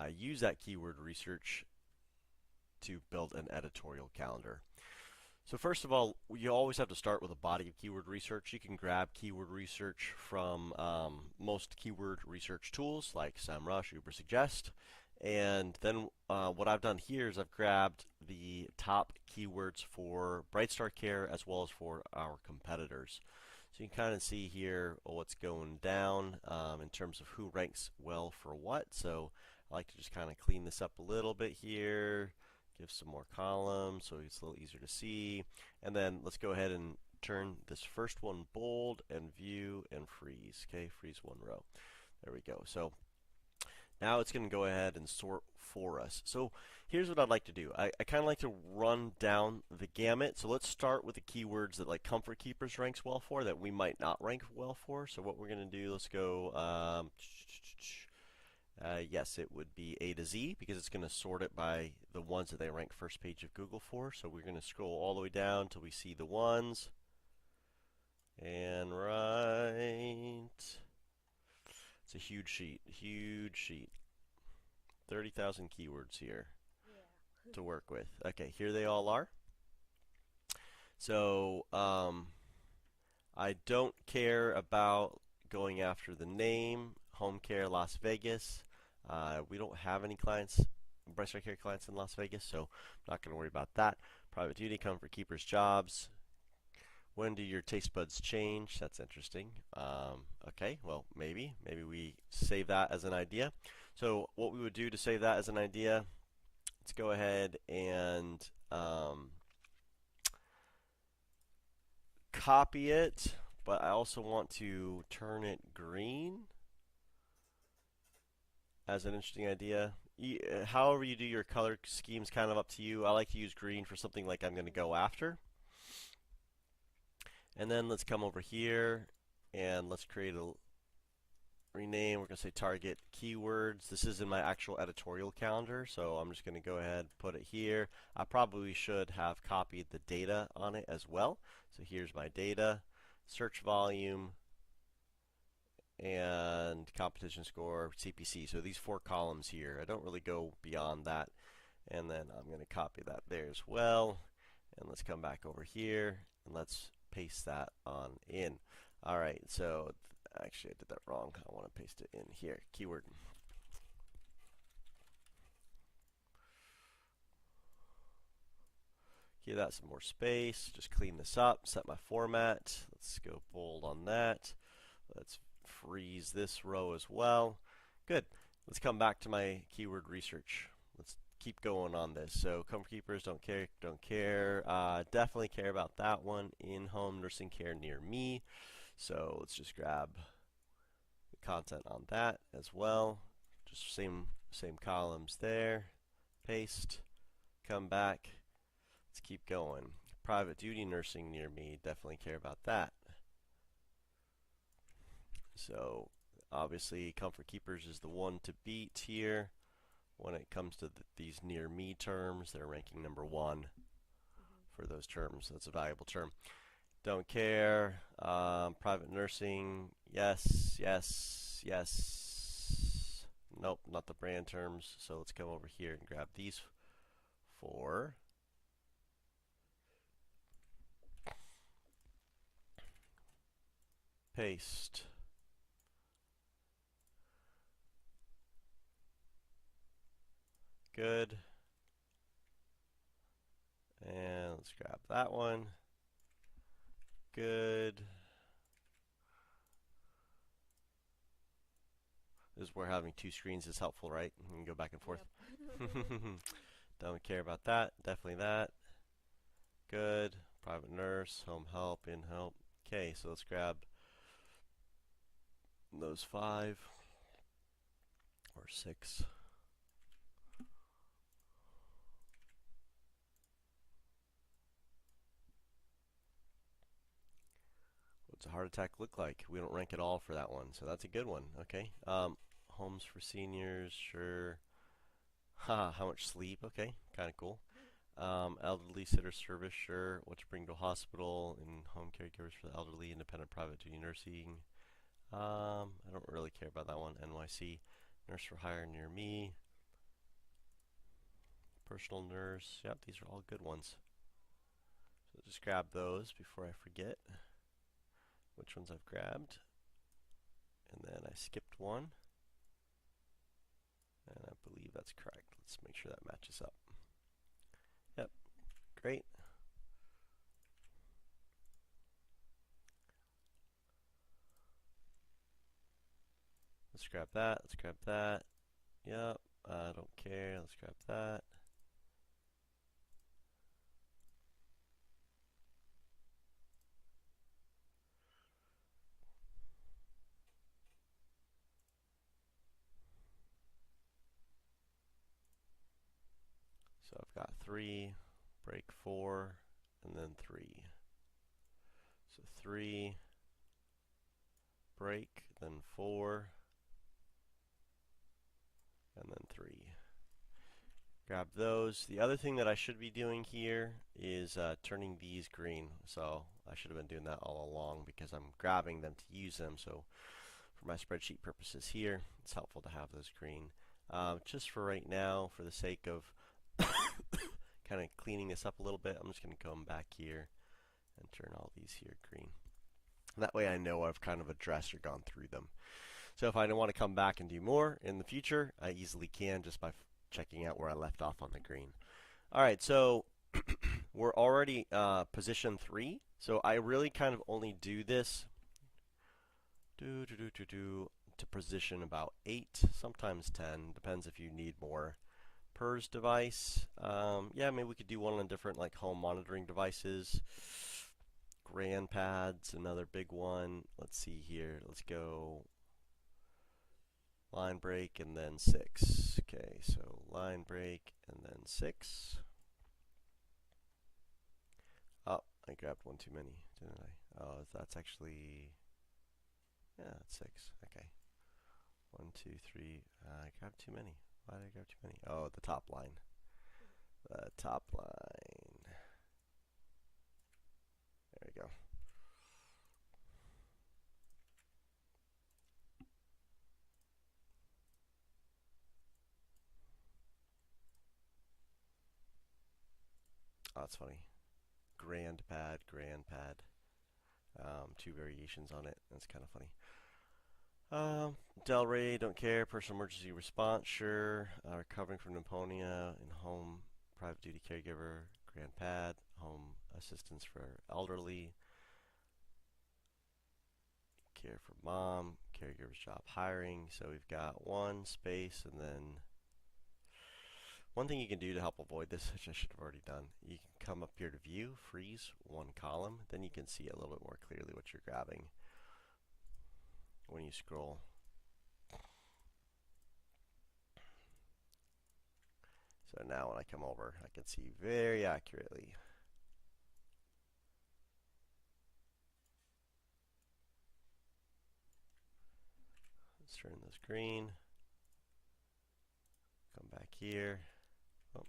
use that keyword research to build an editorial calendar. So first of all, you always have to start with a body of keyword research. You can grab keyword research from most keyword research tools like SEMrush, Ubersuggest. And then what I've done here is I've grabbed the top keywords for Brightstar Care as well as for our competitors. So you can kind of see here what's going down in terms of who ranks well for what. So I like to just kind of clean this up a little bit here, give some more columns so it's a little easier to see. And then let's go ahead and turn this first one bold and view and freeze. Okay, freeze one row. There we go. So now it's going to go ahead and sort for us. So here's what I'd like to do. I kind of like to run down the gamut. So let's start with the keywords that like Comfort Keepers ranks well for that we might not rank well for. So what we're going to do, let's go, yes, it would be A to Z because it's going to sort it by the ones that they rank first page of Google for. So we're going to scroll all the way down until we see the ones. And right, it's a huge sheet, huge sheet. 30,000 keywords here to work with. Okay, here they all are. So I don't care about going after the name, Home Care Las Vegas. We don't have any clients, Brightstar Care clients in Las Vegas, so I'm not going to worry about that. Private Duty, Comfort Keepers, Jobs. When do your taste buds change? That's interesting. Okay, well, maybe we save that as an idea. So what we would do to save that as an idea, let's go ahead and copy it, but I also want to turn it green as an interesting idea. However you do your color scheme's kind of up to you. I like to use green for something like I'm going to go after. And then let's come over here and let's create a rename. We're going to say target keywords. This is in my actual editorial calendar, so I'm just going to go ahead and put it here. I probably should have copied the data on it as well. So here's my data, search volume, and competition score, CPC. So these 4 columns here. I don't really go beyond that. And then I'm going to copy that there as well. And let's come back over here and let's paste that on in. All right, so actually I did that wrong. I want to paste it in here. Keyword. Give that some more space. Just clean this up. Set my format. Let's go bold on that. Let's freeze this row as well. Good. Let's come back to my keyword research. Let's keep going on this. So Comfort Keepers, don't care, don't care. Definitely care about that one. In-home nursing care near me. So let's just grab the content on that as well. Just same columns there. Paste. Come back. Let's keep going. Private duty nursing near me. Definitely care about that. So obviously Comfort Keepers is the one to beat here. When it comes to these near me terms, they're ranking number 1 for those terms. That's a valuable term. Don't care. Private nursing, yes, yes, yes. Nope, not the brand terms. So let's come over here and grab these 4. Paste. Good. And let's grab that one. Good. This is where having 2 screens is helpful, right? You can go back and forth. Yep. Don't care about that. Definitely that. Good. Private nurse, home help, in help. Okay, so let's grab those 5 or 6. What's a heart attack look like? We don't rank at all for that one, so that's a good one. Okay. Homes for seniors, sure. Haha, how much sleep? Okay, kind of cool. Elderly sitter service, sure. What to bring to a hospital and home caregivers for the elderly, independent private duty nursing. I don't really care about that one. NYC, nurse for hire near me. Personal nerves. Yep, these are all good ones. So just grab those before I forget which ones I've grabbed. And then I skipped one. And I believe that's correct. Let's make sure that matches up. Yep, great. Let's grab that. Let's grab that. Yep, I don't care. Let's grab that. So I've got 3, break 4, and then 3. So 3, break, then 4, and then 3. Grab those. The other thing that I should be doing here is turning these green. So I should have been doing that all along because I'm grabbing them to use them. So for my spreadsheet purposes here, it's helpful to have those green. Just for right now, for the sake of kind of cleaning this up a little bit, I'm just going to come back here and turn all these here green. That way I know I've kind of addressed or gone through them. So if I don't want to come back and do more in the future, I easily can just by checking out where I left off on the green. All right, so we're already position 3. So I really kind of only do this to position about 8, sometimes 10, depends if you need more. PERS device, yeah, maybe we could do one on different like home monitoring devices. Grand pads, another big one. Let's see here. Let's go line break and then 6. Okay, so line break and then 6. Oh, I grabbed one too many, didn't I? Oh, that's actually, yeah, that's 6. Okay. 1, 2, 3. I grabbed too many. Why did I grab too many? Oh, the top line. The top line. There we go. Oh, that's funny. Grand pad, grand pad. 2 variations on it. That's kind of funny. Delray, don't care. Personal emergency response, sure. Recovering from pneumonia in home private duty caregiver, grand pad, home assistance for elderly, care for mom, caregiver's job hiring. So we've got 1 space, and then one thing you can do to help avoid this, which I should have already done, you can come up here to view, freeze 1 column, then you can see a little bit more clearly what you're grabbing when you scroll. So now when I come over, I can see very accurately. Let's turn this green. Come back here. Oh.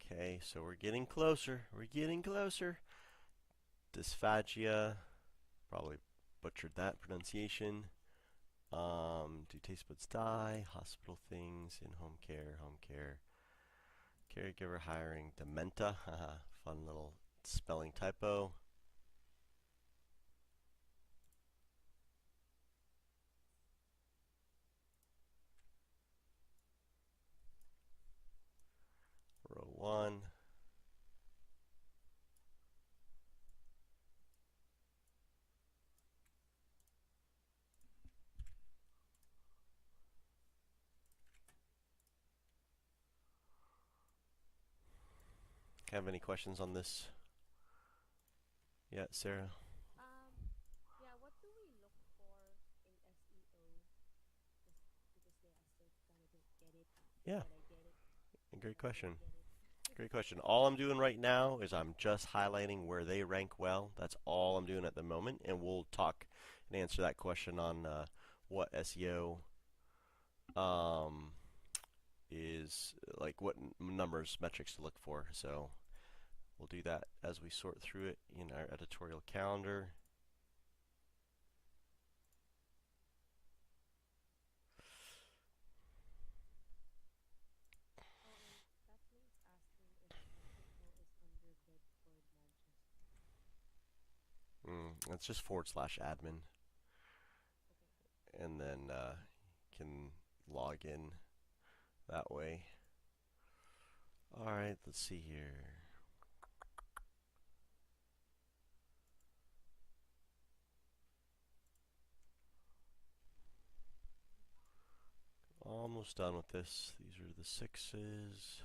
Okay, so we're getting closer. We're getting closer. Dysphagia. Probably butchered that pronunciation. Do taste buds die? Hospital things, in-home care, home care. Caregiver hiring, dementa. Fun little spelling typo. Row 1. Have any questions on this? Yeah, Sarah? Yeah, what do we look for in SEO? Just because they asked it, kind of don't get it. Yeah, Did I get it? great Did I question. get it? Great question. All I'm doing right now is I'm just highlighting where they rank well. That's all I'm doing at the moment, and we'll talk and answer that question on what SEO um, is like, what numbers, metrics to look for. So we'll do that as we sort through it in our editorial calendar. It's just /admin, Okay. and then can log in that way. All right, let's see here. Almost done with this. These are the sixes.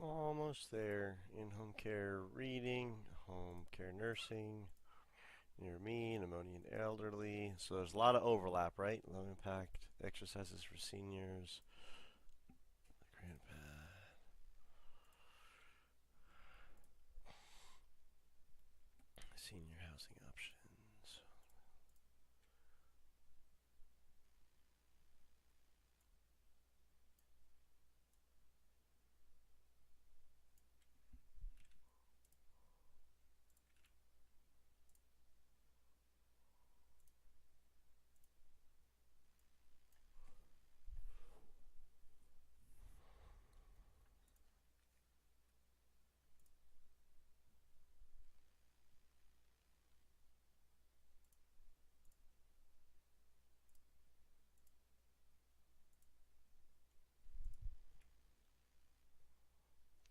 Almost there. In-home care reading, home care nursing, near me, pneumonia and elderly. So there's a lot of overlap, right? Low impact exercises for seniors. Senior housing options.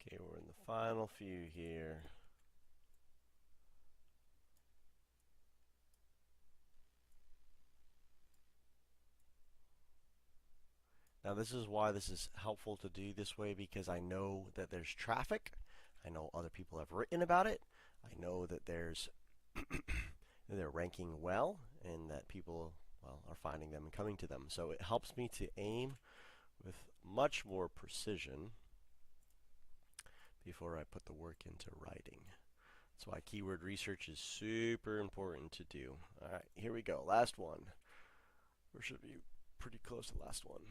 Okay, we're in the final few here. Now this is why this is helpful to do this way, because I know that there's traffic. I know other people have written about it. I know that there's that they're ranking well and that people, well, are finding them and coming to them. So it helps me to aim with much more precision before I put the work into writing. That's why keyword research is super important to do. All right, here we go. Last one. We should be pretty close to the last one.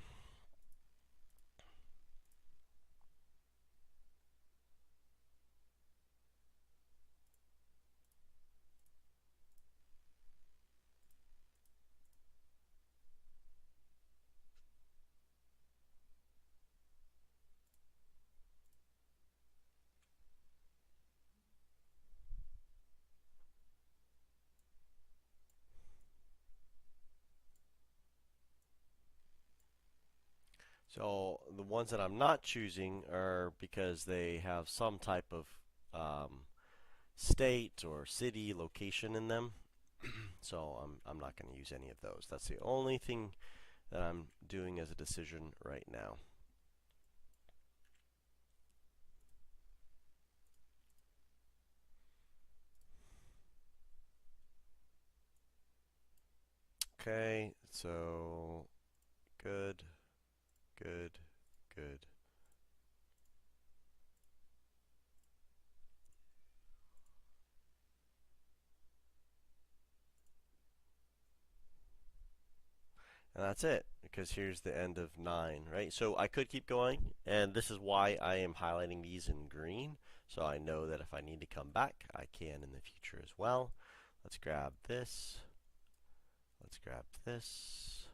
So the ones that I'm not choosing are because they have some type of um, state or city location in them. So I'm not going to use any of those. That's the only thing that I'm doing as a decision right now. Okay, so good, good, good. And that's it, because here's the end of 9, right? So I could keep going, and this is why I am highlighting these in green, so I know that if I need to come back, I can in the future as well. Let's grab this. Let's grab this.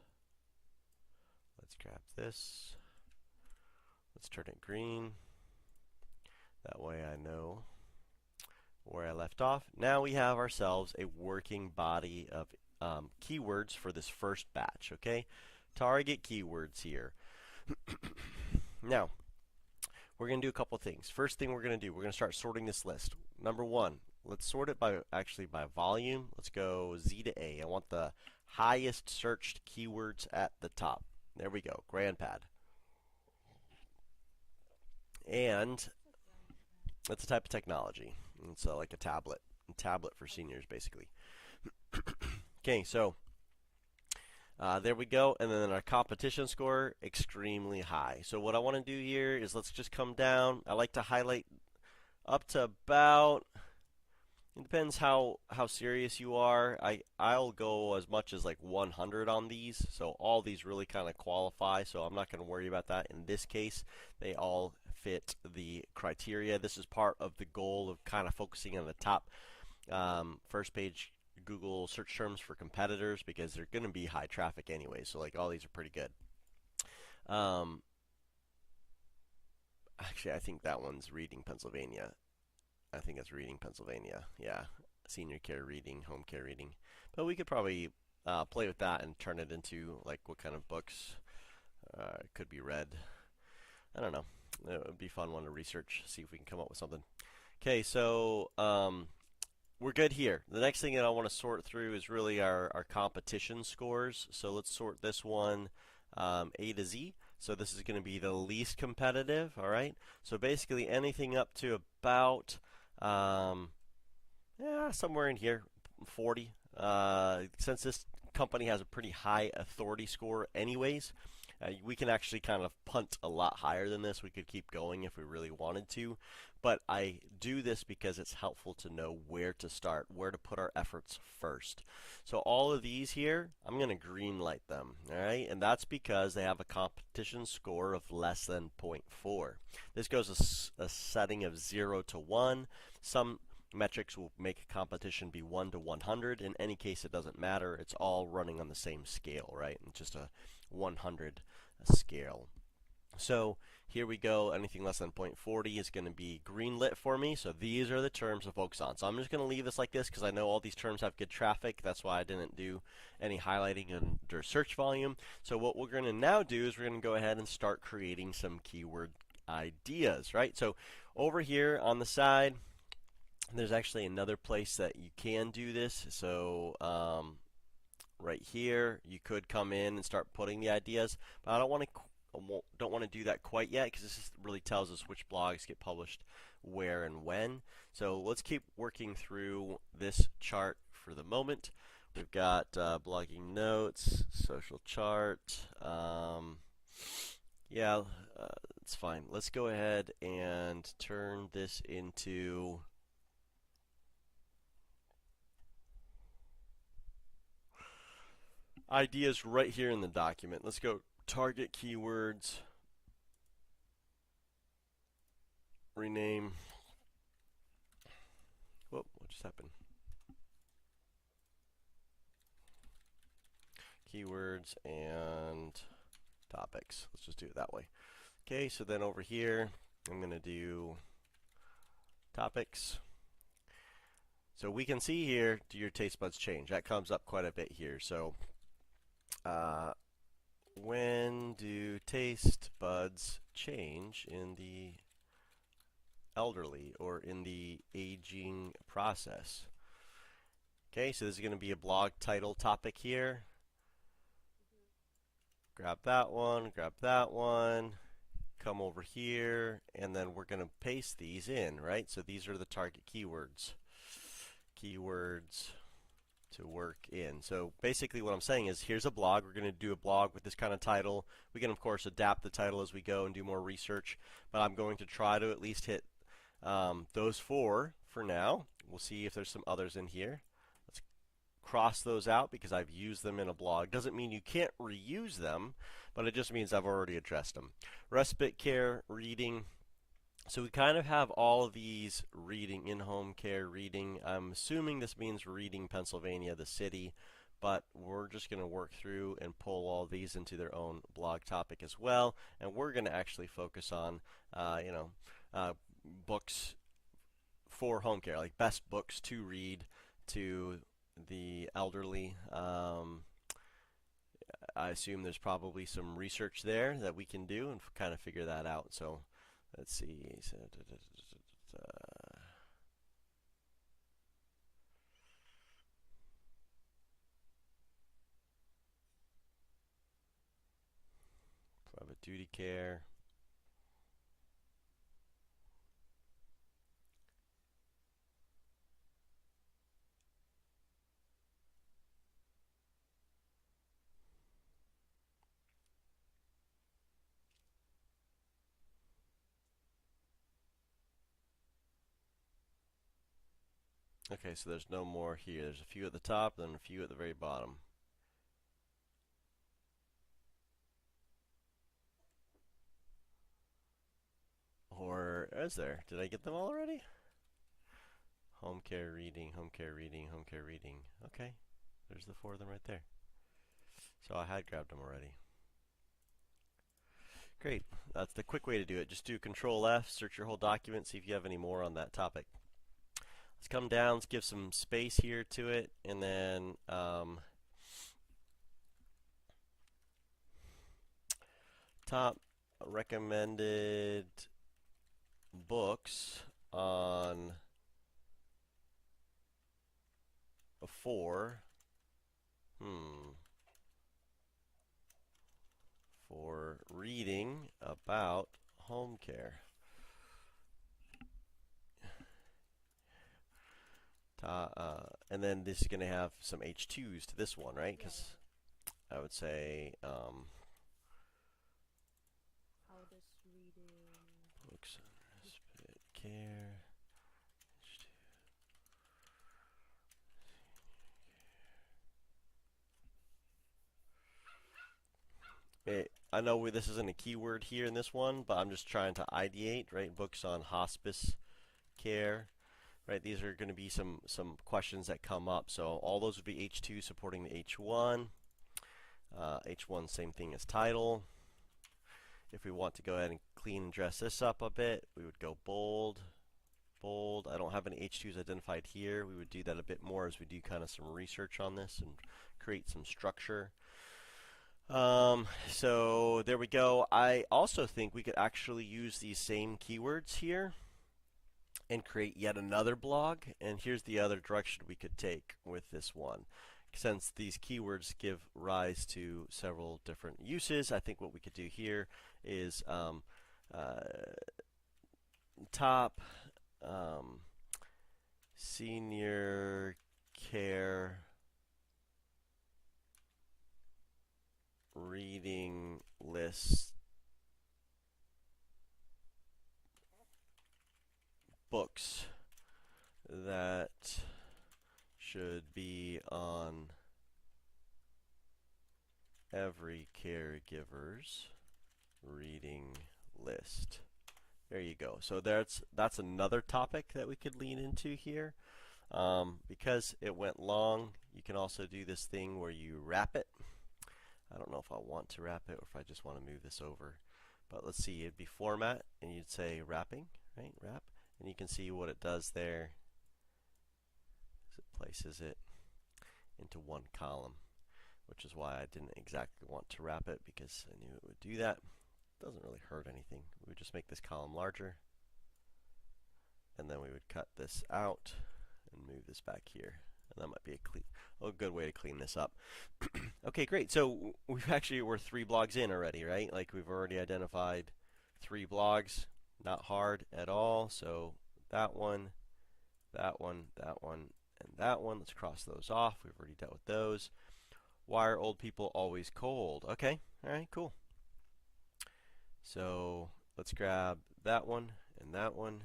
Let's grab this. Let's turn it green. That way I know where I left off. Now we have ourselves a working body of keywords for this first batch, okay? Target keywords here. Now, we're going to do a couple things. First thing we're going to do, we're going to start sorting this list. Number one, let's sort it by volume. Let's go Z to A. I want the highest searched keywords at the top. There we go, GrandPad. And What's a ground pad? that's a type of technology. It's like a tablet for seniors, basically. Okay, so there we go. And then our competition score, extremely high. So what I want to do here is let's just come down. I like to highlight up to about, it depends how serious you are. I'll go as much as like 100 on these. So all these really kind of qualify. So I'm not going to worry about that. In this case, they all fit the criteria. This is part of the goal of kind of focusing on the top first page Google search terms for competitors because they're going to be high traffic anyway. So like all these are pretty good. Um, Actually, I think that one's Reading, Pennsylvania. I think it's Reading, Pennsylvania. Yeah, senior care reading, home care reading. But we could probably play with that and turn it into like what kind of books could be read. I don't know. It would be a fun one to research, see if we can come up with something. Okay, so we're good here. The next thing that I want to sort through is really our competition scores. So let's sort this one A to Z. So this is going to be the least competitive, all right? So basically anything up to about, yeah, somewhere in here, 40. Since this company has a pretty high authority score anyways, we can actually kind of punt a lot higher than this. We could keep going if we really wanted to. But I do this because it's helpful to know where to start, where to put our efforts first. So all of these here, I'm going to green light them, all right? And that's because they have a competition score of less than 0.4. This goes a setting of 0 to 1. Some metrics will make a competition be 1 to 100. In any case, it doesn't matter. It's all running on the same scale, right? It's just a 100 scale. So here we go. Anything less than 0.40 is going to be green lit for me. So these are the terms to focus on. So I'm just going to leave this like this because I know all these terms have good traffic. That's why I didn't do any highlighting under search volume. So what we're going to now do is we're going to go ahead and start creating some keyword ideas, right? So over here on the side, there's actually another place that you can do this. So right here, you could come in and start putting the ideas, but I don't want to do that quite yet because this really tells us which blogs get published where and when. So let's keep working through this chart for the moment. We've got blogging notes, social chart. Yeah, it's fine. Let's go ahead and turn this into ideas right here in the document. Let's go target keywords, rename. Whoop, what just happened? Keywords and topics. Let's just do it that way. Okay, so then over here, I'm going to do topics. So we can see here, do your taste buds change? That comes up quite a bit here. So when do taste buds change in the elderly or in the aging process? Okay, so this is going to be a blog title topic here. Grab that one, come over here, and then we're going to paste these in, right? So these are the target keywords. Keywords to work in. So basically what I'm saying is here's a blog. We're going to do a blog with this kind of title. We can, of course, adapt the title as we go and do more research, but I'm going to try to at least hit those four for now. We'll see if there's some others in here. Let's cross those out because I've used them in a blog. Doesn't mean you can't reuse them, but it just means I've already addressed them. Respite care, reading. So we kind of have all of these reading, in-home care reading. I'm assuming this means Reading, Pennsylvania, the city, but we're just going to work through and pull all these into their own blog topic as well. And we're going to actually focus on, books for home care, like best books to read to the elderly. I assume there's probably some research there that we can do and kind of figure that out. So let's see. So, private duty care. Okay, so there's no more here. There's a few at the top, then a few at the very bottom. Or is there? Did I get them all already? Home care reading, home care reading, home care reading. Okay, there's the four of them right there. So I had grabbed them already. Great. That's the quick way to do it. Just do Control F, search your whole document, see if you have any more on that topic. Let's come down, let's give some space here to it, and then top recommended books on for for reading about home care. And then this is going to have some H2s to this one, right? Yeah, Because yeah. I would say How does reading books on respite care. I know this isn't a keyword here in this one, but I'm just trying to ideate, right? Books on hospice care, right? These are going to be some questions that come up. So all those would be H2 supporting the H1. H1, same thing as title. If we want to go ahead and clean and dress this up a bit, we would go bold, bold. I don't have any H2s identified here. We would do that a bit more as we do kind of some research on this and create some structure. So there we go. I also think we could actually use these same keywords here and create yet another blog. And here's the other direction we could take with this one. Since these keywords give rise to several different uses, I think what we could do here is uh, top senior care reading list books that should be on every caregiver's reading list. There you go. So that's another topic that we could lean into here. Because it went long, you can also do this thing where you wrap it. I don't know if I want to wrap it or if I just want to move this over. But let's see, it'd be format, and you'd say wrapping, right? Wrap. And you can see what it does there. It places it into one column, which is why I didn't exactly want to wrap it, because I knew it would do that. It doesn't really hurt anything. We would just make this column larger, and then we would cut this out and move this back here. And that might be a good way to clean this up. Okay, great. So we're 3 blogs in already, right? Like we've already identified 3 blogs. Not hard at all. So that one, that one, that one, and that one. Let's cross those off. We've already dealt with those. Why are old people always cold? Okay, all right, cool. So let's grab that one and that one.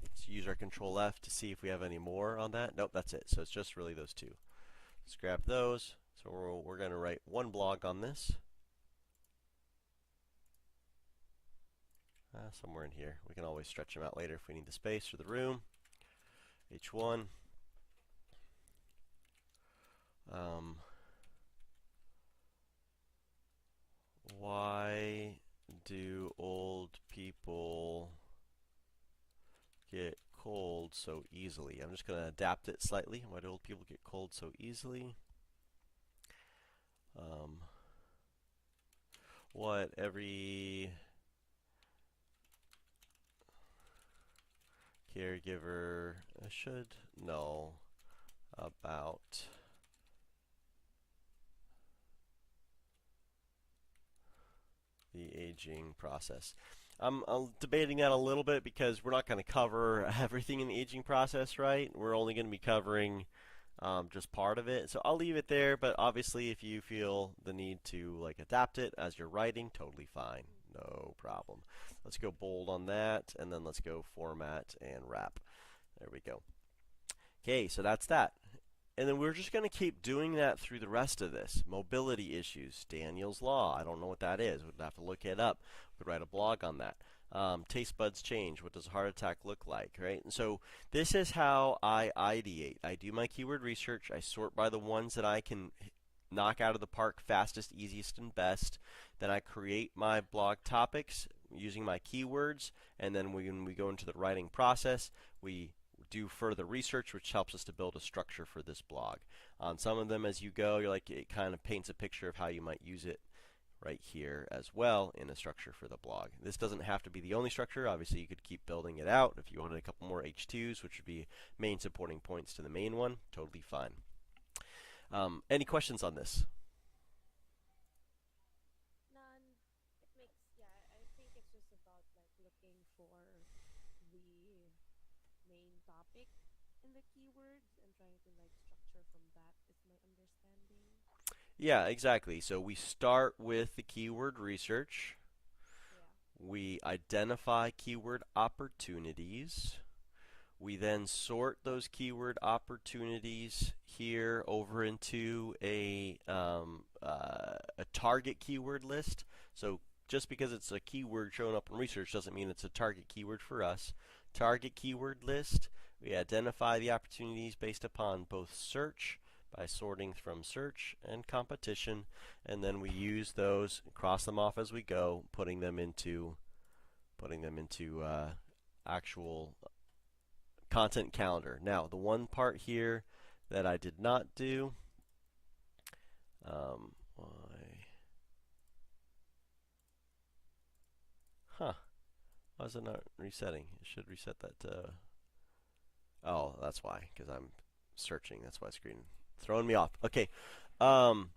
Let's use our Control F to see if we have any more on that. Nope, that's it. So it's just really those 2. Let's grab those. So we're going to write one blog on this. Somewhere in here. We can always stretch them out later if we need the space or the room. H1. do old people get cold so easily? I'm just going to adapt it slightly. Why do old people get cold so easily? Um, what every caregiver should know about the aging process. I'm debating that a little bit because we're not going to cover everything in the aging process, right? We're only going to be covering just part of it. So I'll leave it there, but obviously if you feel the need to like adapt it as you're writing, totally fine. No problem. Let's go bold on that, and then let's go format and wrap. There we go. Okay, so that's that. And then we're just going to keep doing that through the rest of this. Mobility issues, Daniel's Law. I don't know what that is. We'd have to look it up. We'd write a blog on that. Taste buds change. What does a heart attack look like, right? And so this is how I ideate. I do my keyword research. I sort by the ones that I can knock out of the park fastest, easiest, and best. Then I create my blog topics using my keywords. And then when we go into the writing process, we do further research, which helps us to build a structure for this blog. On some of them, as you go, you're like it kind of paints a picture of how you might use it right here as well in a structure for the blog. This doesn't have to be the only structure. Obviously, you could keep building it out if you wanted a couple more H2s, which would be main supporting points to the main one. Totally fine. Any questions on this? None. It makes, yeah, I think it's just about like looking for the main topic in the keywords and trying to like structure from that is my understanding. Yeah, exactly. So we start with the keyword research. Yeah. We identify keyword opportunities. We then sort those keyword opportunities here over into a target keyword list. So just because it's a keyword showing up in research doesn't mean it's a target keyword for us. Target keyword list. We identify the opportunities based upon both search by sorting from search and competition, and then we use those, cross them off as we go, putting them into actual content calendar. Now, the one part here that I did not do, why? Huh? Why is it not resetting? It should reset that. Oh, that's why, because I'm searching. That's why screen throwing me off. Okay. Um,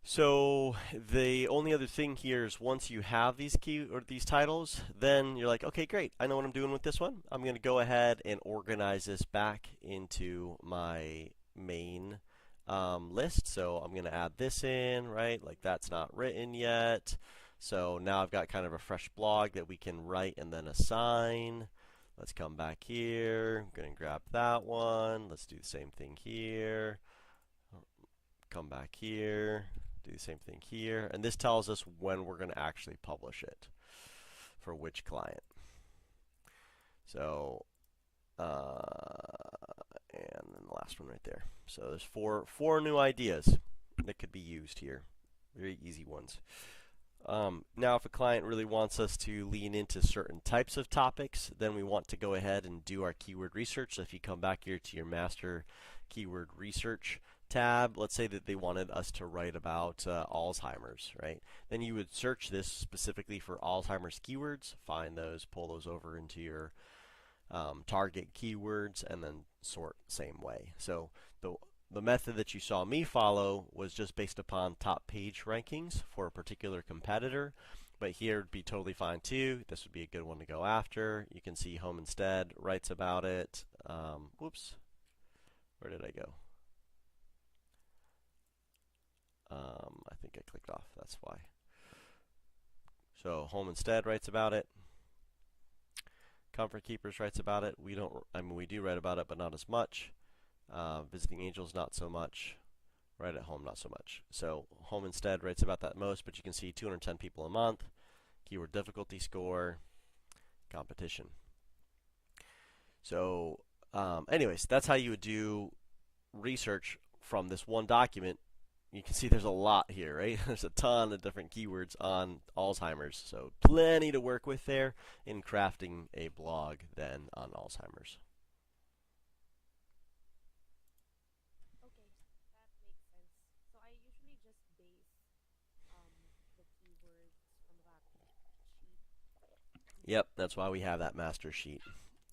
So the only other thing here is once you have these key or these titles, then you're like, okay, great. I know what I'm doing with this one. I'm going to go ahead and organize this back into my main list. So I'm going to add this in, right? Like that's not written yet. So now I've got kind of a fresh blog that we can write and then assign. Let's come back here. I'm going to grab that one. Let's do the same thing here. Come back here. Do the same thing here. And this tells us when we're going to actually publish it for which client. So, and then the last one right there. So there's four new ideas that could be used here. Very easy ones. Now, if a client really wants us to lean into certain types of topics, then we want to go ahead and do our keyword research. So if you come back here to your master keyword research tab, let's say that they wanted us to write about Alzheimer's, right? Then you would search this specifically for Alzheimer's keywords, find those, pull those over into your target keywords, and then sort same way. So the method that you saw me follow was just based upon top page rankings for a particular competitor, but here would be totally fine too. This would be a good one to go after. You can see Home Instead writes about it. Whoops, where did I go? I think I clicked off. That's why. So Home Instead writes about it. Comfort Keepers writes about it. We don't. I mean, we do write about it, but not as much. Visiting Angels, not so much. Right at Home, not so much. So Home Instead writes about that most, but you can see 210 people a month. Keyword difficulty score. Competition. So, anyways, that's how you would do research from this one document you can see there's a lot here, right? There's a ton of different keywords on Alzheimer's, so plenty to work with there in crafting a blog then on Alzheimer's. Okay, that makes sense. So I usually just base the keywords from that sheet. Yep, that's why we have that master sheet.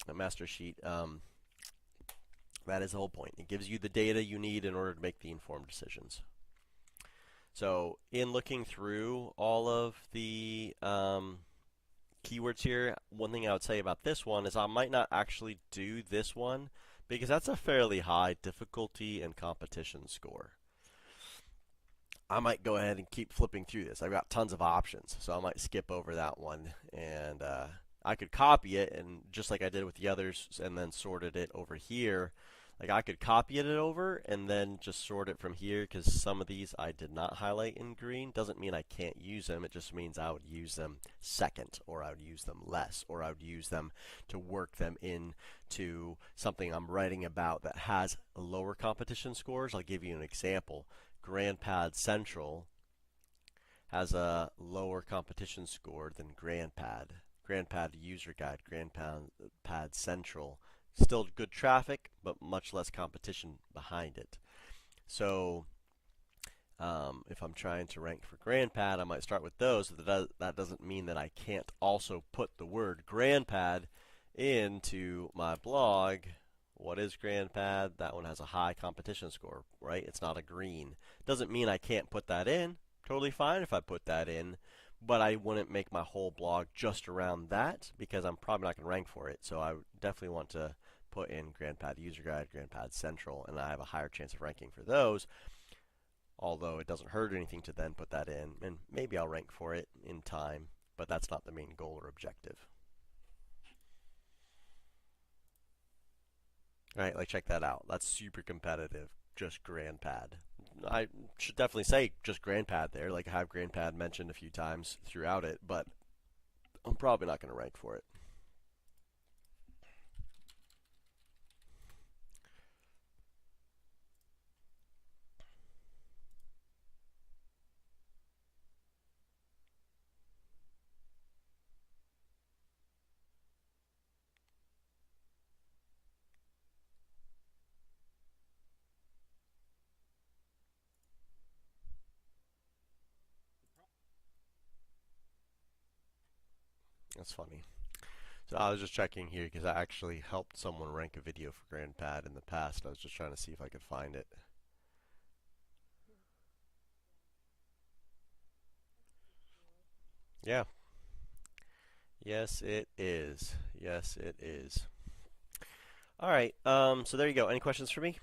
A master sheet, that is the whole point. It gives you the data you need in order to make the informed decisions. So in looking through all of the keywords here, one thing I would say about this one is I might not actually do this one because that's a fairly high difficulty and competition score. I might go ahead and keep flipping through this. I've got tons of options, so I might skip over that one. And I could copy it, and just like I did with the others, and then sorted it over here. Like I could copy it over and then just sort it from here because some of these I did not highlight in green. Doesn't mean I can't use them. It just means I would use them second, or I would use them less, or I would use them to work them into something I'm writing about that has lower competition scores. I'll give you an example. GrandPad Central has a lower competition score than GrandPad. GrandPad User Guide, GrandPad Central, still good traffic, but much less competition behind it. So if I'm trying to rank for GrandPad, I might start with those. That doesn't mean that I can't also put the word GrandPad into my blog. What is GrandPad? That one has a high competition score, right? It's not a green. Doesn't mean I can't put that in. Totally fine if I put that in, but I wouldn't make my whole blog just around that because I'm probably not going to rank for it. So I definitely want to put in GrandPad User Guide, GrandPad Central, and I have a higher chance of ranking for those. Although it doesn't hurt anything to then put that in, and maybe I'll rank for it in time, but that's not the main goal or objective. All right, like check that out. That's super competitive. Just GrandPad. I should definitely say just GrandPad there. Like I have GrandPad mentioned a few times throughout it, but I'm probably not going to rank for it. That's funny. So I was just checking here because I actually helped someone rank a video for GrandPad in the past. I was just trying to see if I could find it. That's pretty cool. Yeah. Yes, it is. Yes, it is. All right. So there you go. Any questions for me?